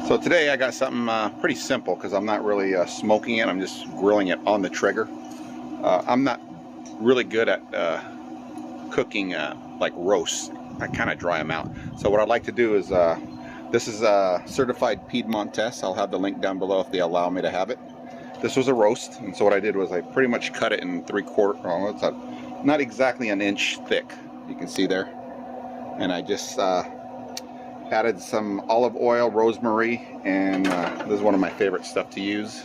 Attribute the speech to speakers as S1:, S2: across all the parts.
S1: So today I got something pretty simple because I'm not really smoking it. I'm just grilling it on the Traeger. I'm not really good at cooking like roasts. I kind of dry them out. So what I'd like to do is, this is a certified Piedmontese. I'll have the link down below if they allow me to have it. This was a roast, and so what I did was I pretty much cut it in 3/4. Oh, it's not exactly an inch thick. You can see there. And I just added some olive oil, rosemary, and this is one of my favorite stuff to use.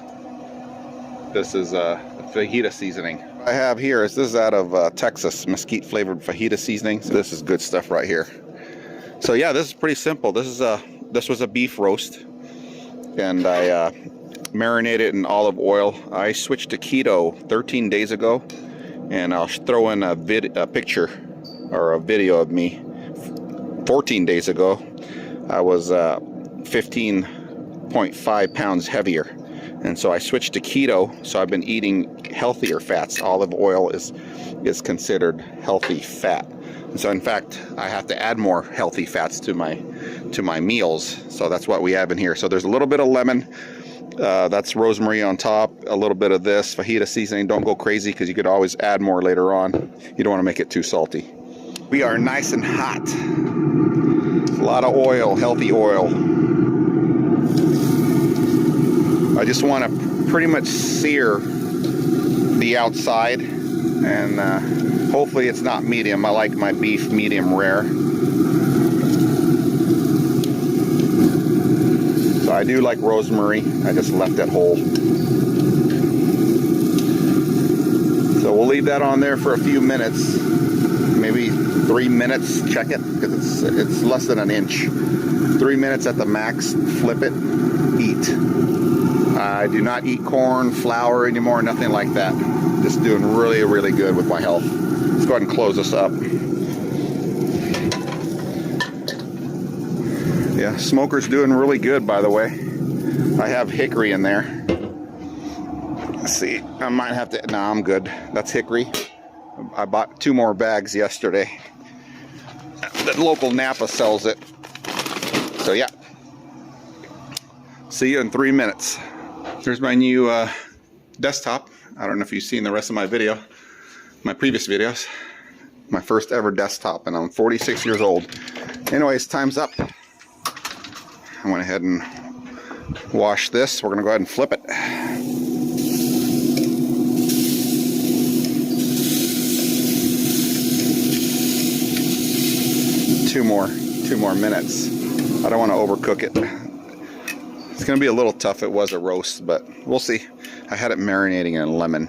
S1: This is fajita seasoning. I have here is this is out of Texas, mesquite flavored fajita seasoning. So this is good stuff right here. So yeah, this is pretty simple. This was a beef roast, and I marinated it in olive oil. I switched to keto 13 days ago, and I'll throw in a picture or a video of me 14 days ago. I was 15.5 pounds heavier, and so I switched to keto. So I've been eating healthier fats. Olive oil is considered healthy fat, and so in fact I have to add more healthy fats to my meals. So that's what we have in here. So there's a little bit of lemon, that's rosemary on top, a little bit of this fajita seasoning. Don't go crazy because you could always add more later on. You don't want to make it too salty. We are nice and hot. A lot of oil, healthy oil. I just want to pretty much sear the outside, and hopefully it's not medium. I like my beef medium rare. So I do like rosemary. I just left it whole. So we'll leave that on there for a few minutes, maybe 3 minutes. Check it because it's less than an inch. 3 minutes at the max. Flip it. Eat. I do not eat corn, flour anymore, nothing like that. Just doing really, really good with my health. Let's go ahead and close this up. Yeah, smoker's doing really good, by the way. I have hickory in there. Let's see. I might have to. No, I'm good. That's hickory. I bought 2 more bags yesterday. The local Napa sells it. So yeah. See you in 3 minutes. Here's my new desktop. I don't know if you've seen the rest of my previous videos. My first ever desktop, and I'm 46 years old. Anyways, time's up. I went ahead and washed this. We're gonna go ahead and flip it. Two more minutes. I don't want to overcook it. It's gonna be a little tough. It was a roast, but we'll see. I had it marinating in lemon.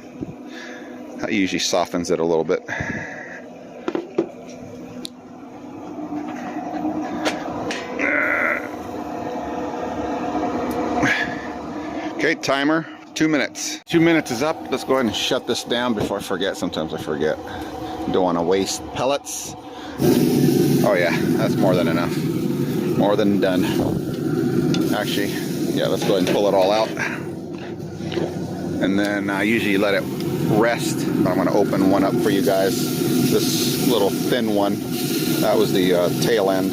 S1: That usually softens it a little bit. Okay, timer, 2 minutes. 2 minutes is up. Let's go ahead and shut this down before I forget. Sometimes I forget. Don't want to waste pellets. Oh yeah, that's more than enough. More than done. Actually, yeah, let's go ahead and pull it all out. And then I usually let it rest. But I'm going to open one up for you guys. This little thin one. That was the tail end.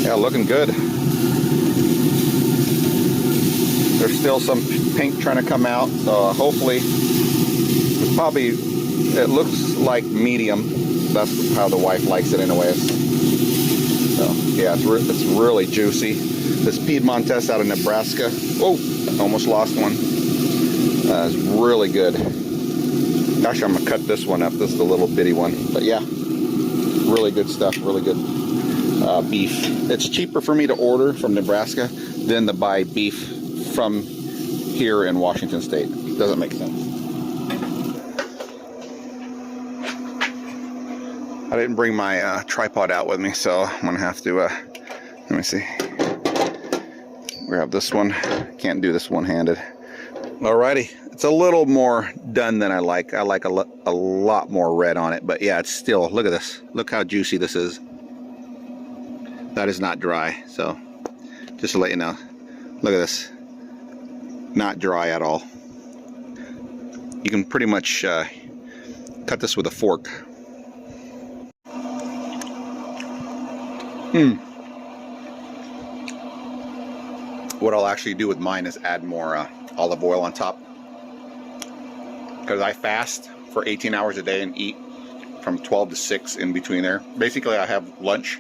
S1: Yeah, looking good. There's still some pink trying to come out, so hopefully, it looks like medium. That's how the wife likes it anyways. So yeah, it's really juicy. This Piedmontese out of Nebraska. Oh, almost lost one. It's really good. Gosh, I'm gonna cut this one up. This is the little bitty one, but yeah, really good stuff. Really good beef. It's cheaper for me to order from Nebraska than to buy beef from here in Washington State. Doesn't make sense. I didn't bring my tripod out with me, so I'm gonna have to let me see, grab this one. Can't do this one-handed. Alrighty, it's a little more done than I like. I like a lot more red on it, but yeah, it's still, look at this. Look how juicy this is. That is not dry, so just to let you know. Look at this. Not dry at all. You can pretty much cut this with a fork. What I'll actually do with mine is add more olive oil on top, because I fast for 18 hours a day and eat from 12 to 6 in between there. Basically, I have lunch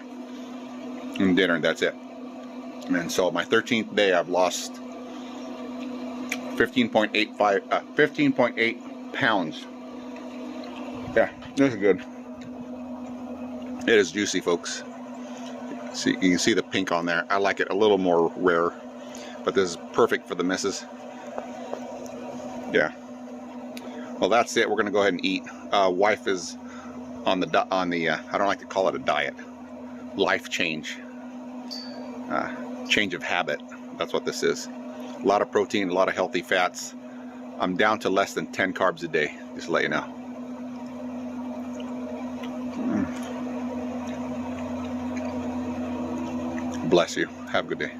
S1: and dinner, and that's it. And so my 13th day, I've lost 15.8 pounds. Yeah, this is good. It is juicy, folks. See, you can see the pink on there. I like it a little more rare, but this is perfect for the missus. Yeah. Well, that's it. We're gonna go ahead and eat. Wife is on the I don't like to call it a diet, life change, change of habit. That's what this is. A lot of protein, a lot of healthy fats. I'm down to less than 10 carbs a day, just to let you know. Bless you. Have a good day.